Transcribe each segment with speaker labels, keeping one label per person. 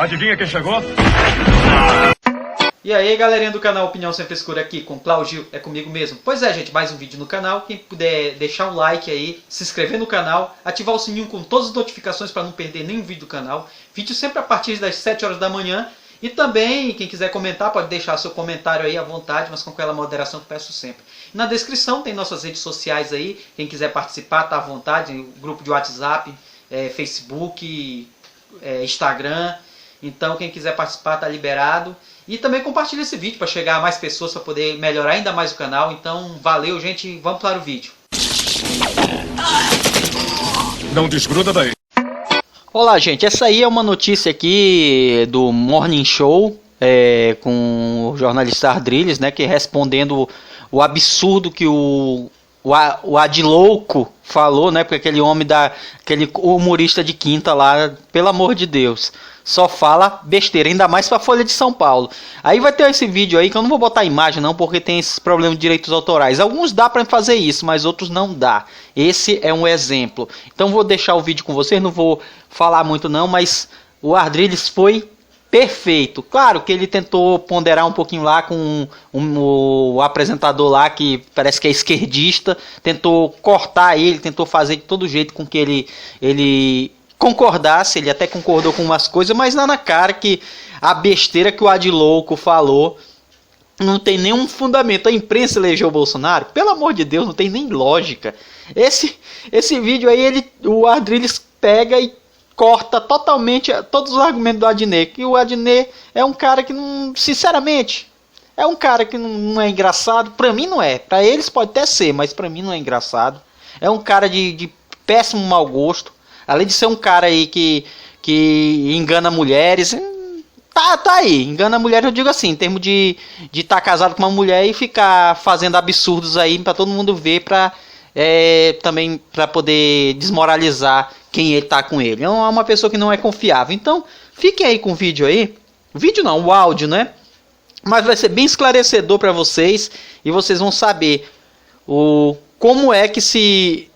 Speaker 1: Adivinha quem chegou?
Speaker 2: E aí, galerinha do canal Opinião Sem Frescura aqui com Claudio, é comigo mesmo. Pois é, gente, mais um vídeo no canal. Quem puder deixar um like aí, se inscrever no canal, ativar o sininho com todas as notificações para não perder nenhum vídeo do canal. Vídeo sempre a partir das 7 horas da manhã. E também, quem quiser comentar, pode deixar seu comentário aí à vontade, mas com aquela moderação que peço sempre. Na descrição tem nossas redes sociais aí, quem quiser participar, tá à vontade, grupo de WhatsApp, Facebook, Instagram. Então, quem quiser participar, tá liberado. E também compartilha esse vídeo para chegar a mais pessoas, para poder melhorar ainda mais o canal. Então, valeu, gente. Vamos para o vídeo.
Speaker 1: Não desgruda daí.
Speaker 2: Olá, gente. Essa aí é uma notícia aqui do Morning Show, com o jornalista Ardriles, né, que respondendo o absurdo que o Adlouco falou, né, porque aquele homem aquele humorista de quinta lá, pelo amor de Deus, só fala besteira, ainda mais pra Folha de São Paulo. Aí vai ter esse vídeo aí, que eu não vou botar imagem não, porque tem esses problemas de direitos autorais. Alguns dá pra fazer isso, mas outros não dá. Esse é um exemplo. Então vou deixar o vídeo com vocês, não vou falar muito não, mas o Ardriles foi perfeito. Claro que ele tentou ponderar um pouquinho lá com o apresentador lá, que parece que é esquerdista, tentou cortar ele, tentou fazer de todo jeito com que ele concordasse. Ele até concordou com umas coisas, mas lá na cara que a besteira que o Adlouco falou não tem nenhum fundamento. A imprensa elegeu o Bolsonaro? Pelo amor de Deus, não tem nem lógica. Esse vídeo aí, o Ardriles pega e corta totalmente todos os argumentos do Adnet, que o Adnet é um cara que não, sinceramente, é um cara que não é engraçado. Pra mim não é, pra eles pode até ser, mas pra mim não é engraçado. É um cara de péssimo mau gosto, além de ser um cara aí que engana mulheres. Tá aí, engana mulheres, eu digo assim, em termos de estar casado com uma mulher e ficar fazendo absurdos aí pra todo mundo ver, também para poder desmoralizar quem ele tá com ele. É uma pessoa que não é confiável. Então, fiquem aí com o vídeo aí. O vídeo não, o áudio, né? Mas vai ser bem esclarecedor para vocês e vocês vão saber como é que se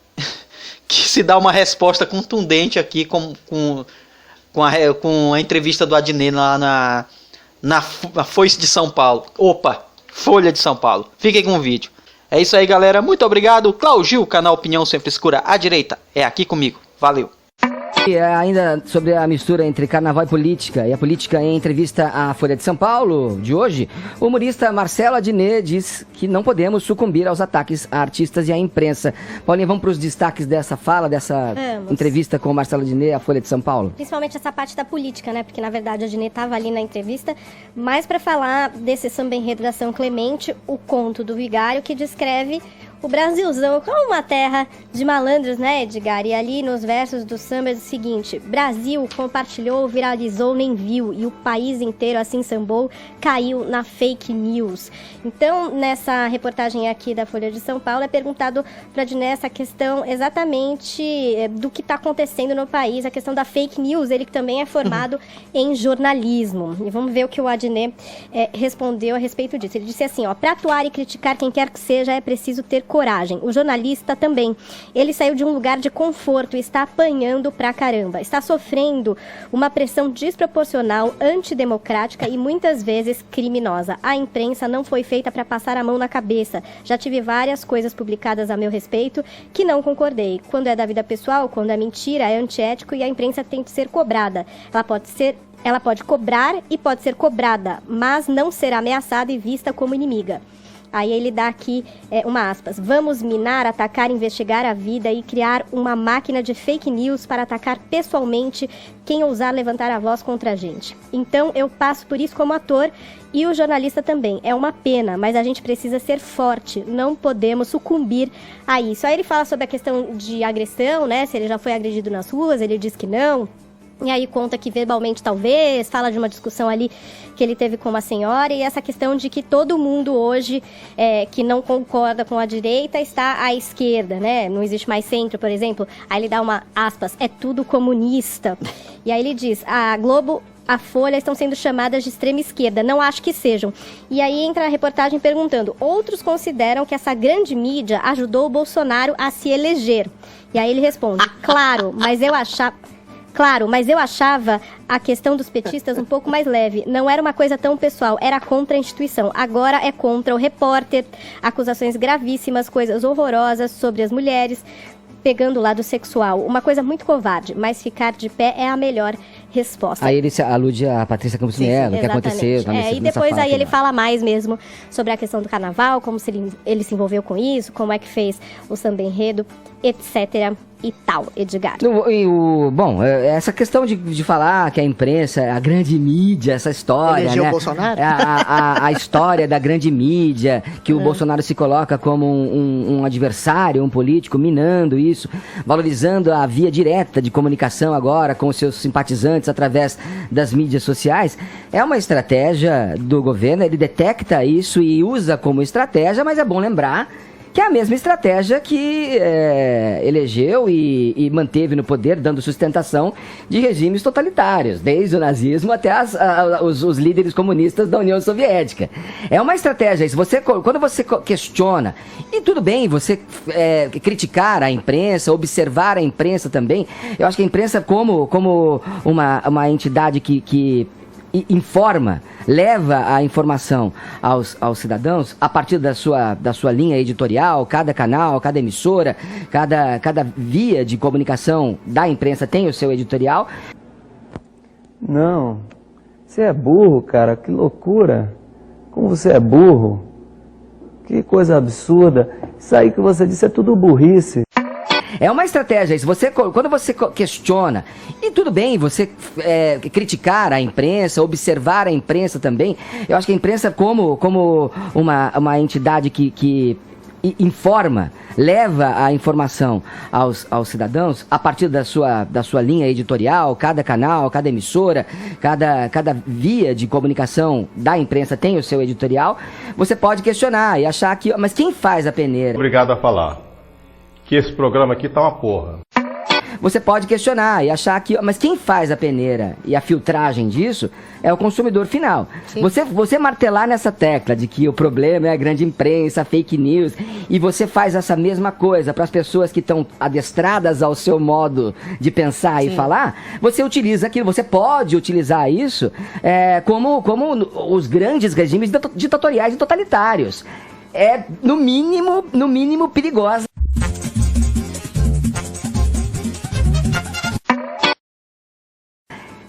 Speaker 2: dá uma resposta contundente aqui com a entrevista do Adnet lá na Foice de São Paulo. Opa, Folha de São Paulo. Fiquem com o vídeo. É isso aí, galera. Muito obrigado. Claudio, canal Opinião Sem Frescura à direita. É aqui comigo. Valeu.
Speaker 3: E ainda sobre a mistura entre carnaval e política, e a política em entrevista à Folha de São Paulo de hoje, o humorista Marcelo Adnet diz que não podemos sucumbir aos ataques a artistas e à imprensa. Paulinha, vamos para os destaques dessa fala, dessa entrevista com o Marcelo Adnet à Folha de São Paulo?
Speaker 4: Principalmente essa parte da política, né? Porque na verdade a Adnet estava ali na entrevista, mas para falar desse samba enredo da São Clemente, o conto do Vigário, que descreve o Brasilzão como uma terra de malandros, né, Edgar? E ali nos versos do samba diz o seguinte: Brasil compartilhou, viralizou, nem viu, e o país inteiro assim sambou, caiu na fake news. Então, nessa reportagem aqui da Folha de São Paulo, é perguntado para Adnet essa questão exatamente do que está acontecendo no país, a questão da fake news, ele que também é formado em jornalismo. E vamos ver o que o Adnet respondeu a respeito disso. Ele disse assim, para atuar e criticar quem quer que seja, é preciso ter coragem. O jornalista também. Ele saiu de um lugar de conforto e está apanhando pra caramba. Está sofrendo uma pressão desproporcional, antidemocrática e muitas vezes criminosa. A imprensa não foi feita para passar a mão na cabeça. Já tive várias coisas publicadas a meu respeito que não concordei. Quando é da vida pessoal, quando é mentira, é antiético e a imprensa tem que ser cobrada. Ela pode cobrar e pode ser cobrada, mas não ser ameaçada e vista como inimiga. Aí ele dá aqui uma aspas. Vamos minar, atacar, investigar a vida e criar uma máquina de fake news para atacar pessoalmente quem ousar levantar a voz contra a gente. Então eu passo por isso como ator e o jornalista também. É uma pena, mas a gente precisa ser forte. Não podemos sucumbir a isso. Aí ele fala sobre a questão de agressão, né? Se ele já foi agredido nas ruas, ele diz que não. E aí conta que verbalmente talvez, fala de uma discussão ali que ele teve com uma senhora e essa questão de que todo mundo hoje que não concorda com a direita está à esquerda, né? Não existe mais centro, por exemplo. Aí ele dá uma aspas, é tudo comunista. E aí ele diz, a Globo, a Folha estão sendo chamadas de extrema esquerda, não acho que sejam. E aí entra a reportagem perguntando, outros consideram que essa grande mídia ajudou o Bolsonaro a se eleger. E aí ele responde, claro, mas eu achava... Claro, mas eu achava a questão dos petistas um pouco mais leve. Não era uma coisa tão pessoal, era contra a instituição. Agora é contra o repórter, acusações gravíssimas, coisas horrorosas sobre as mulheres, pegando o lado sexual. Uma coisa muito covarde, mas ficar de pé é a melhor resposta.
Speaker 3: Aí ele se alude a Patrícia Campos Melo, o que aconteceu.
Speaker 4: E depois aí ele fala mais mesmo sobre a questão do carnaval, como ele se envolveu com isso, como é que fez o samba enredo, etc. e tal, Edgar.
Speaker 3: Bom, essa questão de falar que a imprensa, a grande mídia, essa história,
Speaker 5: elegeu
Speaker 3: né?
Speaker 5: o Bolsonaro?
Speaker 3: A história da grande mídia, que o Bolsonaro se coloca como um adversário, um político, minando isso, valorizando a via direta de comunicação agora com os seus simpatizantes através das mídias sociais, é uma estratégia do governo, ele detecta isso e usa como estratégia, mas é bom lembrar que é a mesma estratégia que elegeu e manteve no poder, dando sustentação de regimes totalitários, desde o nazismo até os líderes comunistas da União Soviética. É uma estratégia isso. Quando você questiona, e tudo bem você criticar a imprensa, observar a imprensa também, eu acho que a imprensa como uma entidade que informa, leva a informação aos cidadãos a partir da sua linha editorial, cada canal, cada emissora, cada via de comunicação da imprensa tem o seu editorial.
Speaker 6: Não, você é burro, cara, que loucura. Como você é burro. Que coisa absurda. Isso aí que você disse é tudo burrice.
Speaker 3: É uma estratégia isso. Quando você questiona, e tudo bem você criticar a imprensa, observar a imprensa também, eu acho que a imprensa como uma entidade que informa, leva a informação aos cidadãos a partir da sua linha editorial, cada canal, cada emissora, cada via de comunicação da imprensa tem o seu editorial, você pode questionar e achar que, mas quem faz a peneira?
Speaker 1: Obrigado a falar que esse programa aqui tá uma porra.
Speaker 3: Você pode questionar e achar que, mas quem faz a peneira e a filtragem disso é o consumidor final. Você martelar nessa tecla de que o problema é a grande imprensa, a fake news, e você faz essa mesma coisa para as pessoas que estão adestradas ao seu modo de pensar e falar, você utiliza aquilo, você pode utilizar isso como os grandes regimes ditatoriais e totalitários. É, no mínimo perigosa.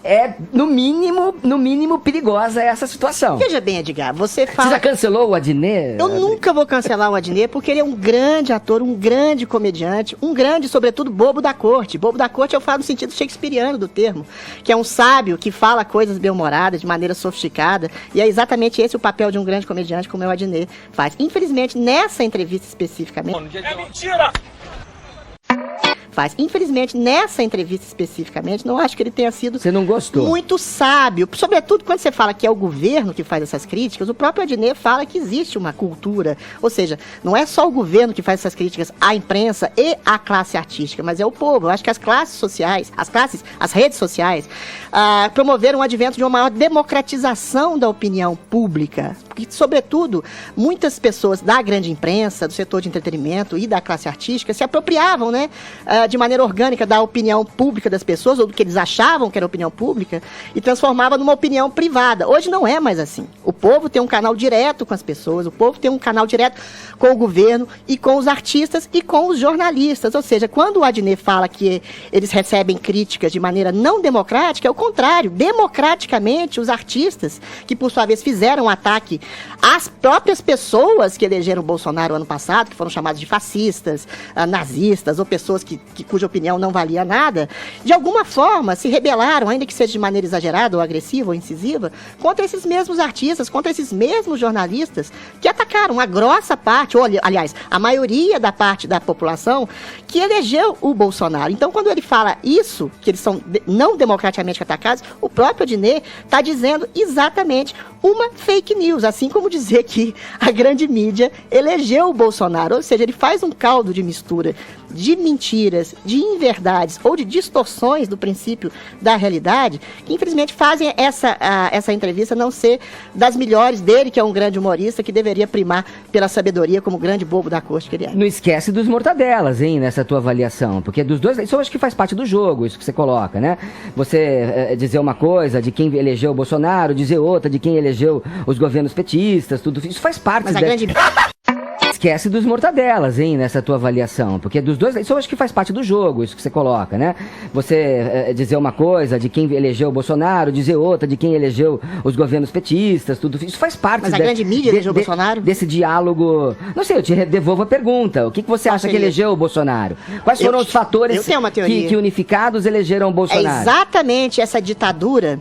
Speaker 3: É, no mínimo perigosa essa situação.
Speaker 5: Veja bem, Edgar, você fala...
Speaker 3: Você já cancelou o Adnet?
Speaker 5: Eu nunca vou cancelar o Adnet, porque ele é um grande ator, um grande comediante, um grande, sobretudo, bobo da corte. Bobo da corte eu falo no sentido shakespeariano do termo, que é um sábio que fala coisas bem-humoradas, de maneira sofisticada, e é exatamente esse o papel de um grande comediante como é o Adnet faz. Infelizmente, nessa entrevista especificamente...
Speaker 1: É mentira!
Speaker 5: Infelizmente, nessa entrevista especificamente, não acho que ele tenha sido...
Speaker 3: Você não gostou?
Speaker 5: Muito sábio. Sobretudo quando você fala que é o governo que faz essas críticas, o próprio Adnet fala que existe uma cultura. Ou seja, não é só o governo que faz essas críticas à imprensa e à classe artística, mas é o povo. Eu acho que as classes sociais, as redes sociais, promoveram o advento de uma maior democratização da opinião pública. Porque, sobretudo, muitas pessoas da grande imprensa, do setor de entretenimento e da classe artística se apropriavam, né, de maneira orgânica da opinião pública das pessoas, ou do que eles achavam que era opinião pública, e transformava numa opinião privada. Hoje não é mais assim. O povo tem um canal direto com as pessoas, o povo tem um canal direto com o governo e com os artistas e com os jornalistas. Ou seja, quando o Adnet fala que eles recebem críticas de maneira não democrática, é o contrário. Democraticamente, os artistas, que por sua vez fizeram um ataque às próprias pessoas que elegeram o Bolsonaro ano passado, que foram chamadas de fascistas, nazistas, ou pessoas cuja opinião não valia nada, de alguma forma se rebelaram, ainda que seja de maneira exagerada, ou agressiva, ou incisiva, contra esses mesmos artistas, contra esses mesmos jornalistas, que atacaram a grossa parte, ou aliás, a maioria da parte da população que elegeu o Bolsonaro. Então, quando ele fala isso, que eles são não democraticamente atacados, o próprio Adnet está dizendo exatamente uma fake news, assim como dizer que a grande mídia elegeu o Bolsonaro, ou seja, ele faz um caldo de mistura de mentiras, de inverdades ou de distorções do princípio da realidade, que infelizmente fazem essa entrevista não ser das melhores dele, que é um grande humorista, que deveria primar pela sabedoria como grande bobo da corte que ele é.
Speaker 3: Não esquece dos mortadelas, hein, nessa tua avaliação, porque dos dois, isso eu acho que faz parte do jogo, isso que você coloca, né? Você dizer uma coisa de quem elegeu o Bolsonaro, dizer outra de quem elegeu os governos petistas, tudo isso faz parte.
Speaker 5: Mas a grande...
Speaker 3: Esquece dos mortadelas, hein, nessa tua avaliação, porque dos dois, isso eu acho que faz parte do jogo, isso que você coloca, né? Você dizer uma coisa de quem elegeu o Bolsonaro, dizer outra de quem elegeu os governos petistas, tudo isso faz parte.
Speaker 5: Mas a grande mídia elegeu o Bolsonaro?
Speaker 3: Desse diálogo. Não sei, eu te devolvo a pergunta. O que você acha que elegeu o Bolsonaro? Quais foram os fatores que unificados elegeram o Bolsonaro?
Speaker 5: É exatamente essa ditadura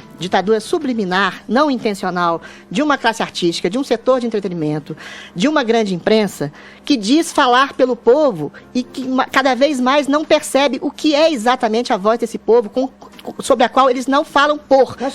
Speaker 5: subliminar, não intencional, de uma classe artística, de um setor de entretenimento, de uma grande imprensa, que diz falar pelo povo e que cada vez mais não percebe o que é exatamente a voz desse povo, sobre a qual eles não falam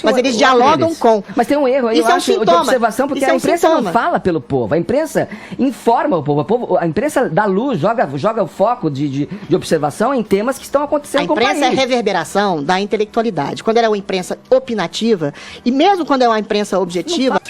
Speaker 5: mas eles dialogam com.
Speaker 3: Mas tem um erro aí,
Speaker 5: isso é um sintoma.
Speaker 3: De observação, porque a imprensa não fala pelo povo, a imprensa informa o povo, a imprensa dá luz, joga o foco de observação em temas que estão acontecendo com o país.
Speaker 5: A imprensa é a reverberação da intelectualidade. Quando ela é uma imprensa opinativa, e mesmo quando é uma imprensa objetiva...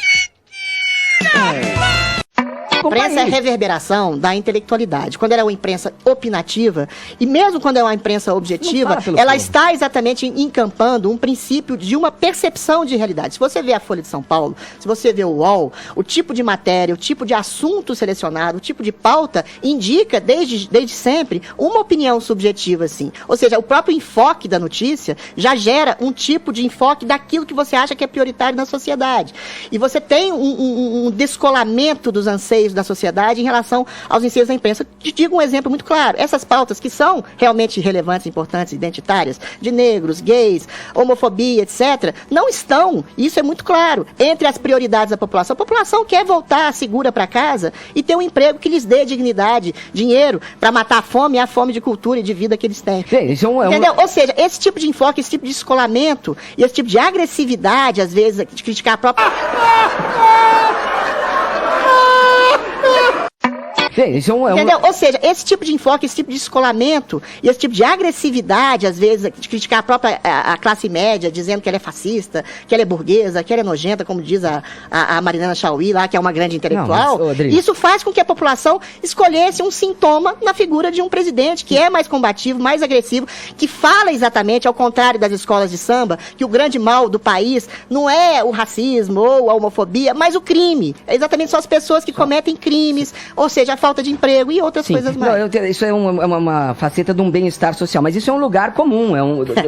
Speaker 5: A imprensa é a reverberação da intelectualidade. Quando ela é uma imprensa opinativa, e mesmo quando é uma imprensa objetiva, ela está exatamente encampando um princípio de uma percepção de realidade. Se você vê a Folha de São Paulo, se você vê o UOL, o tipo de matéria, o tipo de assunto selecionado, o tipo de pauta, indica desde sempre uma opinião subjetiva, assim. Ou seja, o próprio enfoque da notícia já gera um tipo de enfoque daquilo que você acha que é prioritário na sociedade. E você tem um descolamento dos anseios da sociedade em relação aos enseios da imprensa. Te digo um exemplo muito claro. Essas pautas que são realmente relevantes, importantes, identitárias, de negros, gays, homofobia, etc., não estão, isso é muito claro, entre as prioridades da população. A população quer voltar segura para casa e ter um emprego que lhes dê dignidade, dinheiro, para matar a fome e a fome de cultura e de vida que eles têm. Entendeu? Ou seja, esse tipo de enfoque, esse tipo de descolamento e esse tipo de agressividade, às vezes, de criticar a própria... Entendeu? Ou seja, esse tipo de enfoque, esse tipo de descolamento e esse tipo de agressividade, às vezes, de criticar a própria a classe média, dizendo que ela é fascista, que ela é burguesa, que ela é nojenta, como diz a Mariana Chauí lá, que é uma grande intelectual, isso faz com que a população escolhesse um sintoma na figura de um presidente que é mais combativo, mais agressivo, que fala exatamente, ao contrário das escolas de samba, que o grande mal do país não é o racismo ou a homofobia, mas o crime. É exatamente só as pessoas que cometem crimes, ou seja, a falta de emprego e outras coisas mais.
Speaker 3: Não, isso é uma faceta de um bem-estar social, mas isso é um lugar comum,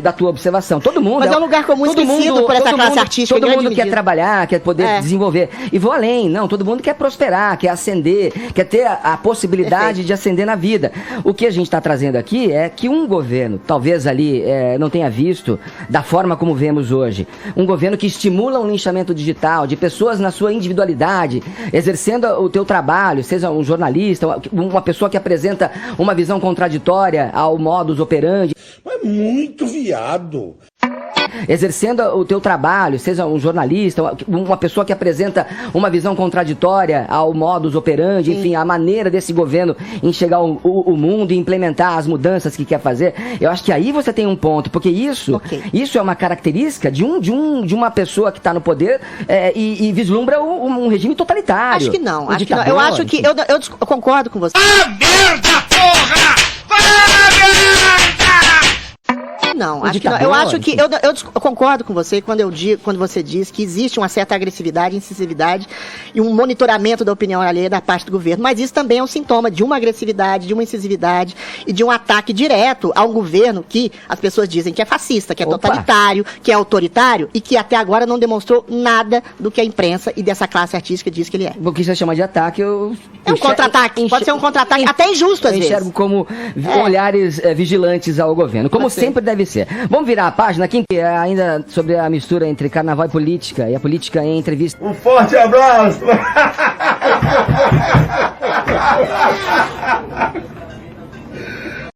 Speaker 3: da tua observação. Todo mundo...
Speaker 5: Mas é um lugar comum esquecido por essa classe artística.
Speaker 3: Todo mundo quer trabalhar, quer poder desenvolver. E vou além, não, todo mundo quer prosperar, quer ascender, quer ter a possibilidade de ascender na vida. O que a gente está trazendo aqui é que um governo, talvez ali não tenha visto da forma como vemos hoje, um governo que estimula um linchamento digital de pessoas na sua individualidade, exercendo o teu trabalho, seja um jornalista, uma pessoa que apresenta uma visão contraditória ao modus operandi.
Speaker 7: Mas muito viado.
Speaker 3: Exercendo o teu trabalho, seja um jornalista, uma pessoa que apresenta uma visão contraditória ao modus operandi, enfim, a maneira desse governo enxergar o mundo e implementar as mudanças que quer fazer, eu acho que aí você tem um ponto, porque isso é uma característica de uma pessoa que está no poder e vislumbra um regime totalitário.
Speaker 5: Acho que não, eu acho que eu concordo com você.
Speaker 7: Ah, merda, porra! Ah, merda!
Speaker 5: Não, eu acho que eu concordo com você quando você diz que existe uma certa agressividade, incisividade e um monitoramento da opinião alheia da parte do governo, mas isso também é um sintoma de uma agressividade, de uma incisividade e de um ataque direto a um governo que as pessoas dizem que é fascista, que é totalitário, que é autoritário e que até agora não demonstrou nada do que a imprensa e dessa classe artística diz que ele é.
Speaker 3: O que você chama de ataque,
Speaker 5: é um contra-ataque, pode ser um contra-ataque até injusto às vezes.
Speaker 3: Eu enxergo como olhares vigilantes ao governo, como sempre deve ser. Vamos virar a página aqui, ainda sobre a mistura entre carnaval e a política em entrevista.
Speaker 7: Um forte abraço!